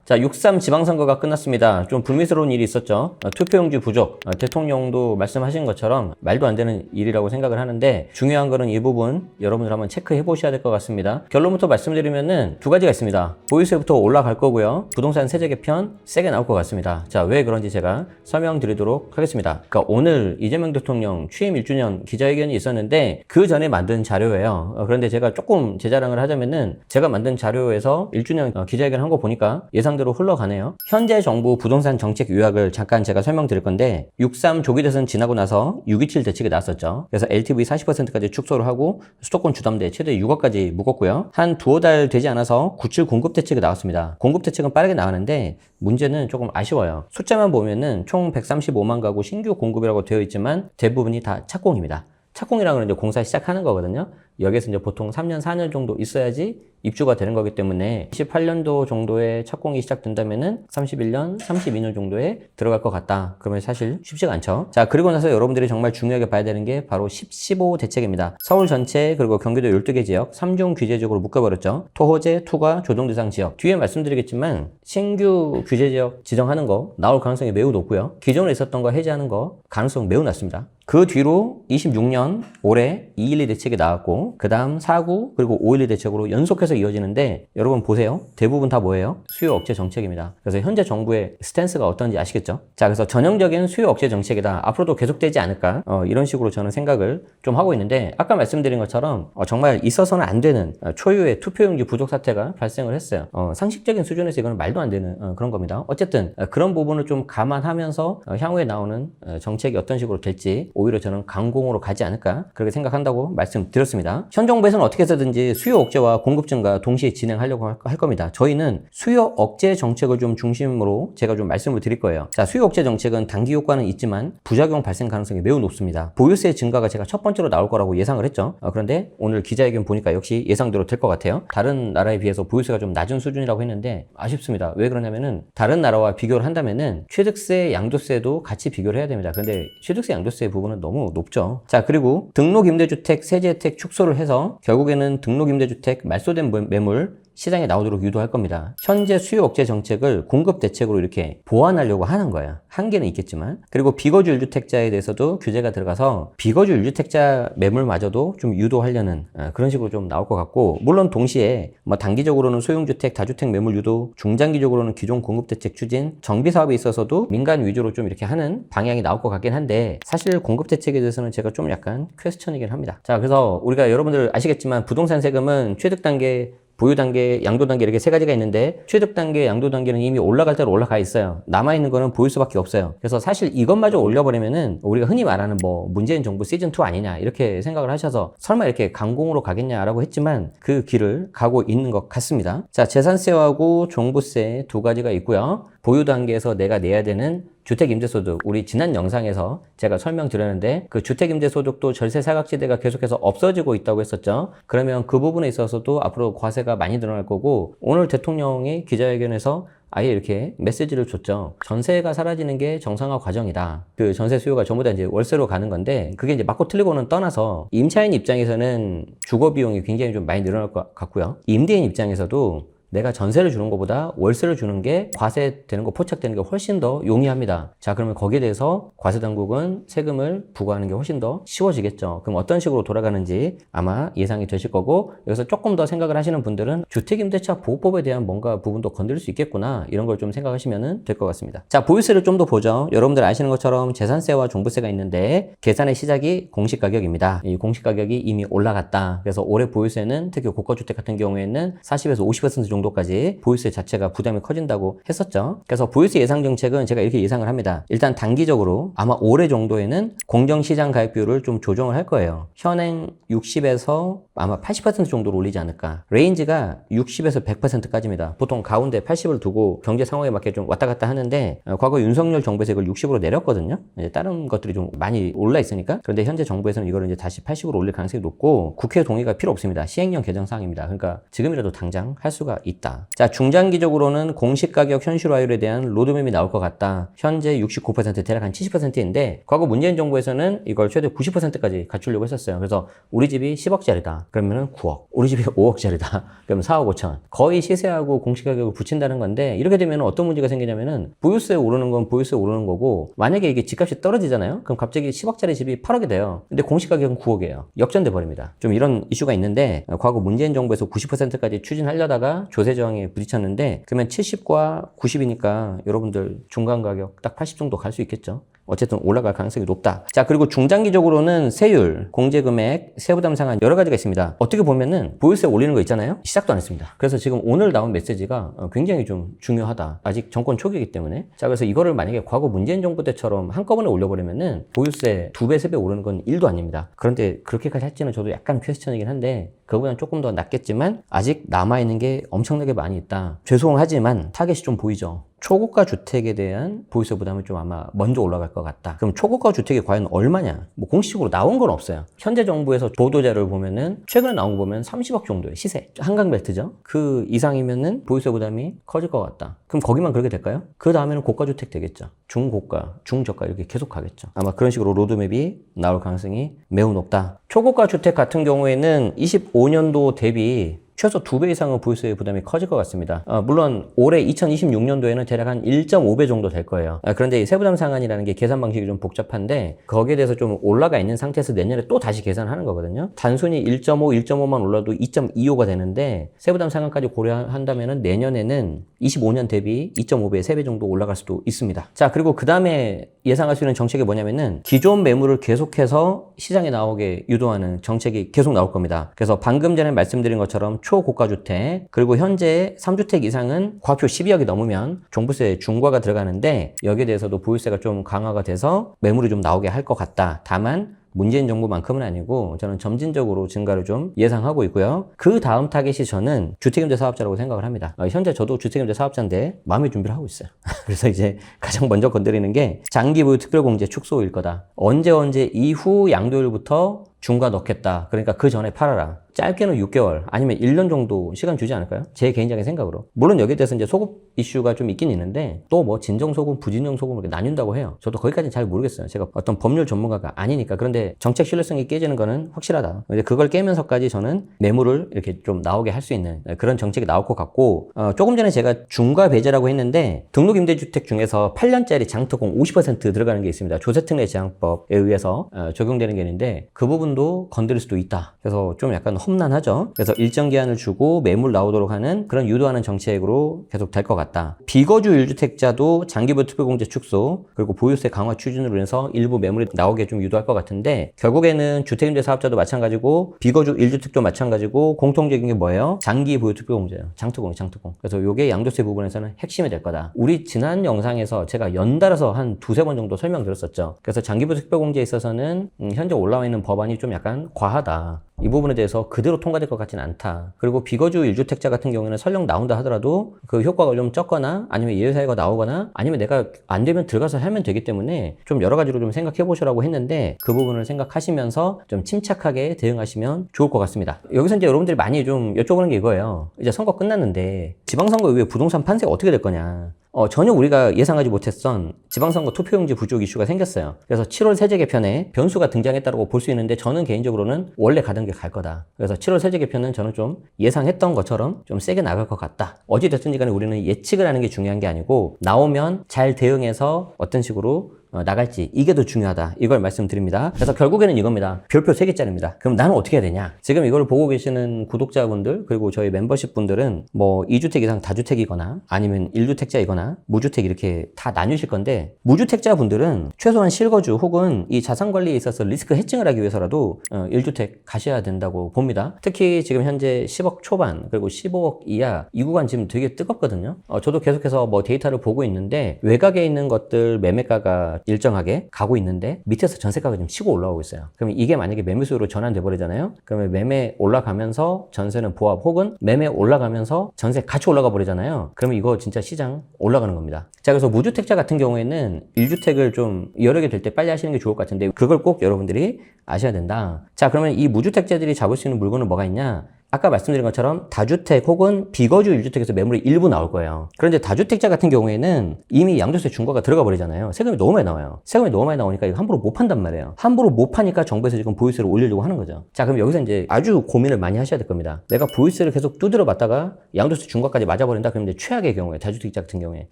자, 6.3 지방선거가 끝났습니다. 좀 불미스러운 일이 있었죠. 투표용지 부족. 대통령도 말씀하신 것처럼 말도 안 되는 일이라고 생각을 하는데 중요한 거는 이 부분 여러분들 한번 체크해 보셔야 될 것 같습니다. 결론부터 말씀드리면은 두 가지가 있습니다. 보유세부터 올라갈 거고요. 부동산 세제 개편 세게 나올 것 같습니다. 자, 왜 그런지 제가 설명드리도록 하겠습니다. 그러니까 오늘 이재명 대통령 취임 1주년 기자회견이 있었는데 그 전에 만든 자료예요. 그런데 제가 조금 제 자랑을 하자면은 제가 만든 자료에서 1주년 기자회견 한 거 보니까 예상대로 흘러가네요. 현재 정부 부동산 정책 요약을 잠깐 제가 설명드릴 건데 6.3 조기 대선 지나고 나서 6.27 대책이 나왔었죠. 그래서 LTV 40%까지 축소를 하고 수도권 주담대 최대 6억까지 묶었고요. 한 두어 달 되지 않아서 9.7 공급 대책이 나왔습니다. 공급 대책은 빠르게 나왔는데 문제는 조금 아쉬워요. 숫자만 보면은 총 135만 가구 신규 공급이라고 되어 있지만 대부분이 다 착공입니다. 착공이라는 건 이제 공사 시작하는 거거든요. 여기서 이제 보통 3년, 4년 정도 있어야지 입주가 되는 거기 때문에 18년도 정도에 착공이 시작된다면은 31년, 32년 정도에 들어갈 것 같다. 그러면 사실 쉽지가 않죠. 자, 그리고 나서 여러분들이 정말 중요하게 봐야 되는 게 바로 15 대책입니다. 서울 전체 그리고 경기도 12개 지역 3중 규제 지역으로 묶어버렸죠. 토호제, 투과, 조정대상 지역. 뒤에 말씀드리겠지만 신규 규제 지역 지정하는 거 나올 가능성이 매우 높고요. 기존에 있었던 거 해제하는 거 가능성 매우 낮습니다. 그 뒤로 26년 올해 212 대책이 나왔고 그 다음 49 그리고 512 대책으로 연속해서 이어지는데 여러분 보세요. 대부분 다 뭐예요? 수요 억제 정책입니다. 그래서 현재 정부의 스탠스가 어떤지 아시겠죠? 자, 그래서 전형적인 수요 억제 정책이다. 앞으로도 계속되지 않을까? 이런 식으로 저는 생각을 좀 하고 있는데 아까 말씀드린 것처럼 정말 있어서는 안 되는 초유의 투표용지 부족 사태가 발생을 했어요. 상식적인 수준에서 이건 말도 안 되는 그런 겁니다. 어쨌든 그런 부분을 좀 감안하면서 향후에 나오는 정책이 어떤 식으로 될지 오히려 저는 강공으로 가지 않을까 그렇게 생각한다고 말씀드렸습니다. 현 정부에서는 어떻게 해서든지 수요 억제와 공급 증가 동시에 진행하려고 할 겁니다. 저희는 수요 억제 정책을 좀 중심으로 제가 좀 말씀을 드릴 거예요. 자, 수요 억제 정책은 단기 효과는 있지만 부작용 발생 가능성이 매우 높습니다. 보유세 증가가 제가 첫 번째로 나올 거라고 예상을 했죠. 그런데 오늘 기자회견 보니까 역시 예상대로 될 것 같아요. 다른 나라에 비해서 보유세가 좀 낮은 수준이라고 했는데 아쉽습니다. 왜 그러냐면은 다른 나라와 비교를 한다면은 취득세, 양도세도 같이 비교를 해야 됩니다. 근데 취득세, 양도세 부분은 너무 높죠. 자, 그리고 등록임대주택 세제 혜택 축소를 해서 결국에는 등록임대주택 말소된 매물 시장에 나오도록 유도할 겁니다. 현재 수요 억제 정책을 공급 대책으로 이렇게 보완하려고 하는 거예요. 한계는 있겠지만. 그리고 비거주 1주택자에 대해서도 규제가 들어가서 비거주 1주택자 매물마저도 좀 유도하려는 그런 식으로 좀 나올 것 같고 물론 동시에 뭐 단기적으로는 소형주택, 다주택 매물 유도, 중장기적으로는 기존 공급 대책 추진, 정비 사업에 있어서도 민간 위주로 좀 이렇게 하는 방향이 나올 것 같긴 한데 사실 공급 대책에 대해서는 제가 좀 약간 퀘스천이긴 합니다. 자, 그래서 우리가 여러분들 아시겠지만 부동산 세금은 취득 단계 보유 단계, 양도 단계 이렇게 세 가지가 있는데 취득 단계, 양도 단계는 이미 올라갈 대로 올라가 있어요. 남아있는 거는 보유수밖에 없어요. 그래서 사실 이것마저 올려버리면은 우리가 흔히 말하는 뭐 문재인 정부 시즌2 아니냐 이렇게 생각을 하셔서 설마 이렇게 강공으로 가겠냐라고 했지만 그 길을 가고 있는 것 같습니다. 자, 재산세하고 종부세 두 가지가 있고요. 보유 단계에서 내가 내야 되는 주택임대소득, 우리 지난 영상에서 제가 설명드렸는데 그 주택임대소득도 절세 사각지대가 계속해서 없어지고 있다고 했었죠. 그러면 그 부분에 있어서도 앞으로 과세가 많이 늘어날 거고 오늘 대통령이 기자회견에서 아예 이렇게 메시지를 줬죠. 전세가 사라지는 게 정상화 과정이다. 그 전세 수요가 전부 다 이제 월세로 가는 건데 그게 이제 맞고 틀리고는 떠나서 임차인 입장에서는 주거 비용이 굉장히 좀 많이 늘어날 것 같고요. 임대인 입장에서도 내가 전세를 주는 것보다 월세를 주는 게 과세되는 거 포착되는 게 훨씬 더 용이합니다. 자, 그러면 거기에 대해서 과세당국은 세금을 부과하는 게 훨씬 더 쉬워지겠죠. 그럼 어떤 식으로 돌아가는지 아마 예상이 되실 거고 여기서 조금 더 생각을 하시는 분들은 주택임대차 보호법에 대한 뭔가 부분도 건드릴 수 있겠구나 이런 걸 좀 생각하시면 될 것 같습니다. 자, 보유세를 좀 더 보죠. 여러분들 아시는 것처럼 재산세와 종부세가 있는데 계산의 시작이 공시가격입니다. 이 공시가격이 이미 올라갔다. 그래서 올해 보유세는 특히 고가주택 같은 경우에는 40에서 50% 정도까지 보유세 자체가 부담이 커진다고 했었죠. 그래서 보유세 예상 정책은 제가 이렇게 예상을 합니다. 일단 단기적으로 아마 올해 정도에는 공정시장 가입 비율을 좀 조정을 할 거예요. 현행 60에서 아마 80% 정도로 올리지 않을까. 레인지가 60에서 100%까지입니다. 보통 가운데 80을 두고 경제 상황에 맞게 좀 왔다 갔다 하는데 과거 윤석열 정부에서 이걸 60으로 내렸거든요. 이제 다른 것들이 좀 많이 올라 있으니까. 그런데 현재 정부에서는 이걸 이제 다시 80으로 올릴 가능성이 높고 국회 동의가 필요 없습니다. 시행령 개정 사항입니다. 그러니까 지금이라도 당장 할 수가 있다. 자, 중장기적으로는 공시가격 현실화율에 대한 로드맵이 나올 것 같다. 현재 69% 대략 한 70%인데 과거 문재인 정부에서는 이걸 최대 90%까지 갖추려고 했었어요. 그래서 우리 집이 10억짜리다. 그러면 9억. 우리 집이 5억짜리다. 그러면 4억 5천. 거의 시세하고 공시가격을 붙인다는 건데 이렇게 되면 어떤 문제가 생기냐면은 보유세 오르는 건 보유세 오르는 거고 만약에 이게 집값이 떨어지잖아요. 그럼 갑자기 10억짜리 집이 8억이 돼요. 근데 공시가격은 9억이에요. 역전돼 버립니다. 좀 이런 이슈가 있는데 과거 문재인 정부에서 90%까지 추진하려다가 조세 저항에 부딪혔는데 그러면 70과 90이니까 여러분들 중간 가격 딱 80 정도 갈 수 있겠죠. 어쨌든 올라갈 가능성이 높다. 자, 그리고 중장기적으로는 세율, 공제금액, 세부담 상한 여러 가지가 있습니다. 어떻게 보면은 보유세 올리는 거 있잖아요. 시작도 안 했습니다. 그래서 지금 오늘 나온 메시지가 굉장히 좀 중요하다. 아직 정권 초기이기 때문에. 자, 그래서 이거를 만약에 과거 문재인 정부 때처럼 한꺼번에 올려버리면은 보유세 2배, 3배 오르는 건 1도 아닙니다. 그런데 그렇게까지 할지는 저도 약간 퀘스천이긴 한데 그거보다는 조금 더 낫겠지만 아직 남아있는 게 엄청나게 많이 있다. 죄송하지만 타겟이 좀 보이죠. 초고가 주택에 대한 보유세 부담이 좀 아마 먼저 올라갈 것 같다. 그럼 초고가 주택이 과연 얼마냐? 뭐 공식적으로 나온 건 없어요. 현재 정부에서 보도자료를 보면은 최근에 나온 거 보면 30억 정도의 시세. 한강 벨트죠. 그 이상이면은 보유세 부담이 커질 것 같다. 그럼 거기만 그렇게 될까요? 그 다음에는 고가 주택 되겠죠. 중고가, 중저가 이렇게 계속 가겠죠. 아마 그런 식으로 로드맵이 나올 가능성이 매우 높다. 초고가 주택 같은 경우에는 25년도 대비 최소 2배 이상의 보유세 부담이 커질 것 같습니다. 물론 올해 2026년도에는 대략 한 1.5배 정도 될 거예요. 그런데 이 세부담 상한이라는 게 계산 방식이 좀 복잡한데 거기에 대해서 좀 올라가 있는 상태에서 내년에 또 다시 계산하는 거거든요. 단순히 1.5, 1.5만 올라도 2.25가 되는데 세부담 상한까지 고려한다면 내년에는 25년 대비 2.5배, 3배 정도 올라갈 수도 있습니다. 자, 그리고 그 다음에 예상할 수 있는 정책이 뭐냐면은 기존 매물을 계속해서 시장에 나오게 유도하는 정책이 계속 나올 겁니다. 그래서 방금 전에 말씀드린 것처럼 초고가 주택 그리고 현재 3주택 이상은 과표 12억이 넘으면 종부세 중과가 들어가는데 여기에 대해서도 보유세가 좀 강화가 돼서 매물이 좀 나오게 할 것 같다. 다만 문재인 정부만큼은 아니고 저는 점진적으로 증가를 좀 예상하고 있고요. 그 다음 타겟이 저는 주택임대 사업자라고 생각을 합니다. 현재 저도 주택임대 사업자인데 마음의 준비를 하고 있어요. 그래서 이제 가장 먼저 건드리는 게 장기 보유 특별공제 축소일 거다. 언제 이후 양도일부터 중과 넣겠다. 그러니까 그 전에 팔아라. 짧게는 6개월 아니면 1년 정도 시간 주지 않을까요? 제 개인적인 생각으로. 물론 여기에 대해서 이제 소급 이슈가 좀 있긴 있는데 또 뭐 진정소금, 부진정소금을 이렇게 나뉜다고 해요. 저도 거기까지는 잘 모르겠어요. 제가 어떤 법률 전문가가 아니니까. 그런데 정책 신뢰성이 깨지는 거는 확실하다. 이제 그걸 깨면서까지 저는 매물을 이렇게 좀 나오게 할 수 있는 그런 정책이 나올 것 같고 조금 전에 제가 중과 배제라고 했는데 등록임대주택 중에서 8년짜리 장특공 50% 들어가는 게 있습니다. 조세특례 제한법에 의해서 적용되는 게 있는데 그 부분도 건드릴 수도 있다. 그래서 좀 약간 험난하죠. 그래서 일정 기한을 주고 매물 나오도록 하는 그런 유도하는 정책으로 계속 될 것 같다. 비거주 1주택자도 장기보유 특별공제 축소 그리고 보유세 강화 추진으로 인해서 일부 매물이 나오게 좀 유도할 것 같은데 결국에는 주택임대 사업자도 마찬가지고 비거주 1주택도 마찬가지고 공통적인 게 뭐예요? 장기보유 특별공제예요. 장특공. 그래서 이게 양도세 부분에서는 핵심이 될 거다. 우리 지난 영상에서 제가 연달아서 한 두세 번 정도 설명드렸었죠. 그래서 장기보유 특별공제에 있어서는 현재 올라와 있는 법안이 좀 약간 과하다. 이 부분에 대해서 그대로 통과될 것 같지는 않다. 그리고 비거주 1주택자 같은 경우에는 설령 나온다 하더라도 그 효과가 좀 적거나 아니면 예외사유가 나오거나 아니면 내가 안 되면 들어가서 하면 되기 때문에 좀 여러 가지로 좀 생각해 보시라고 했는데 그 부분을 생각하시면서 좀 침착하게 대응하시면 좋을 것 같습니다. 여기서 이제 여러분들이 많이 좀 여쭤보는 게 이거예요. 이제 선거 끝났는데 지방선거 이후에 부동산 판세가 어떻게 될 거냐. 전혀 우리가 예상하지 못했던 지방선거 투표용지 부족 이슈가 생겼어요. 그래서 7월 세제 개편에 변수가 등장했다고 볼 수 있는데 저는 개인적으로는 원래 가던 길 갈 거다. 그래서 7월 세제 개편은 저는 좀 예상했던 것처럼 좀 세게 나갈 것 같다. 어찌됐든지 간에 우리는 예측을 하는 게 중요한 게 아니고 나오면 잘 대응해서 어떤 식으로 나갈지 이게 더 중요하다. 이걸 말씀드립니다. 그래서 결국에는 이겁니다. 별표 3개짜리입니다. 그럼 나는 어떻게 해야 되냐? 지금 이걸 보고 계시는 구독자분들 그리고 저희 멤버십 분들은 뭐 2주택 이상 다주택이거나 아니면 1주택자이거나 무주택 이렇게 다 나뉘실 건데 무주택자 분들은 최소한 실거주 혹은 이 자산관리에 있어서 리스크 해칭을 하기 위해서라도 1주택 가셔야 된다고 봅니다. 특히 지금 현재 10억 초반 그리고 15억 이하 이 구간 지금 되게 뜨겁거든요. 저도 계속해서 뭐 데이터를 보고 있는데 외곽에 있는 것들 매매가가 일정하게 가고 있는데 밑에서 전세가가 좀 치고 올라오고 있어요. 그럼 이게 만약에 매매 수요로 전환돼 버리잖아요. 그러면 매매 올라가면서 전세는 보합 혹은 매매 올라가면서 전세 같이 올라가 버리잖아요. 그러면 이거 진짜 시장 올라가는 겁니다. 자, 그래서 무주택자 같은 경우에는 1주택을 좀 여러 개 될 때 빨리 하시는 게 좋을 것 같은데 그걸 꼭 여러분들이 아셔야 된다. 자, 그러면 이 무주택자들이 잡을 수 있는 물건은 뭐가 있냐? 아까 말씀드린 것처럼 다주택 혹은 비거주 1주택에서 매물이 일부 나올 거예요. 그런데 다주택자 같은 경우에는 이미 양도세 중과가 들어가 버리잖아요. 세금이 너무 많이 나와요. 세금이 너무 많이 나오니까 이거 함부로 못 판단 말이에요. 함부로 못 파니까 정부에서 지금 보유세를 올리려고 하는 거죠. 자, 그럼 여기서 이제 아주 고민을 많이 하셔야 될 겁니다. 내가 보유세를 계속 두드려 맞다가 양도세 중과까지 맞아버린다? 그럼 이제 최악의 경우에, 다주택자 같은 경우에.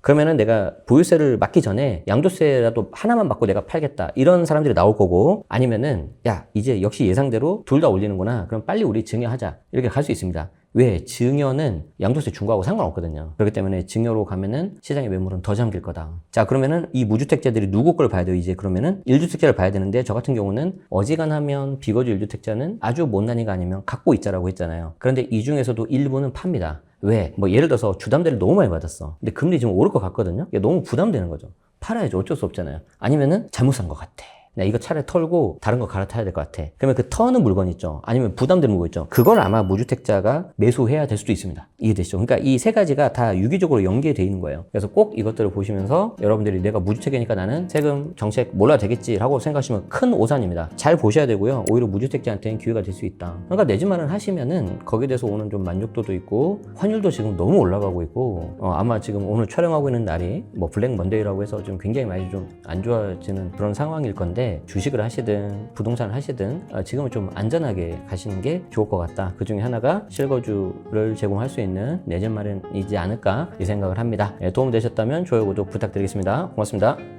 그러면은 내가 보유세를 맞기 전에 양도세라도 하나만 맞고 내가 팔겠다. 이런 사람들이 나올 거고, 아니면은, 야, 이제 역시 예상대로 둘 다 올리는구나. 그럼 빨리 우리 증여하자. 이렇게 갈 수 있습니다. 왜? 증여는 양도세 중과하고 상관없거든요. 그렇기 때문에 증여로 가면은 시장의 매물은 더 잠길 거다. 자, 그러면은 이 무주택자들이 누구 걸 봐야 돼요? 이제 그러면은 1주택자를 봐야 되는데, 저 같은 경우는 어지간하면 비거주 1주택자는 아주 못난이가 아니면 갖고 있자라고 했잖아요. 그런데 이 중에서도 일부는 팝니다. 왜? 뭐 예를 들어서 주담대를 너무 많이 받았어. 근데 금리 지금 오를 것 같거든요. 이게 너무 부담되는 거죠. 팔아야죠. 어쩔 수 없잖아요. 아니면은 잘못 산 것 같아. 나 이거 차라리 털고 다른 거 갈아타야 될 것 같아. 그러면 그 터는 물건 있죠. 아니면 부담되는 물건 있죠. 그걸 아마 무주택자가 매수해야 될 수도 있습니다. 이해되시죠? 그러니까 이 세 가지가 다 유기적으로 연계되어 있는 거예요. 그래서 꼭 이것들을 보시면서 여러분들이 내가 무주택이니까 나는 세금 정책 몰라도 되겠지라고 생각하시면 큰 오산입니다. 잘 보셔야 되고요. 오히려 무주택자한테는 기회가 될 수 있다. 그러니까 내 집 마련 하시면은 거기에 대해서 오는 좀 만족도도 있고, 환율도 지금 너무 올라가고 있고, 아마 지금 오늘 촬영하고 있는 날이 뭐 블랙 먼데이라고 해서 좀 굉장히 많이 좀 안 좋아지는 그런 상황일 건데, 주식을 하시든 부동산을 하시든 지금은 좀 안전하게 가시는 게 좋을 것 같다. 그 중에 하나가 실거주를 제공할 수 있는 내 집 마련이지 않을까 이 생각을 합니다. 도움 되셨다면 좋아요, 구독 부탁드리겠습니다. 고맙습니다.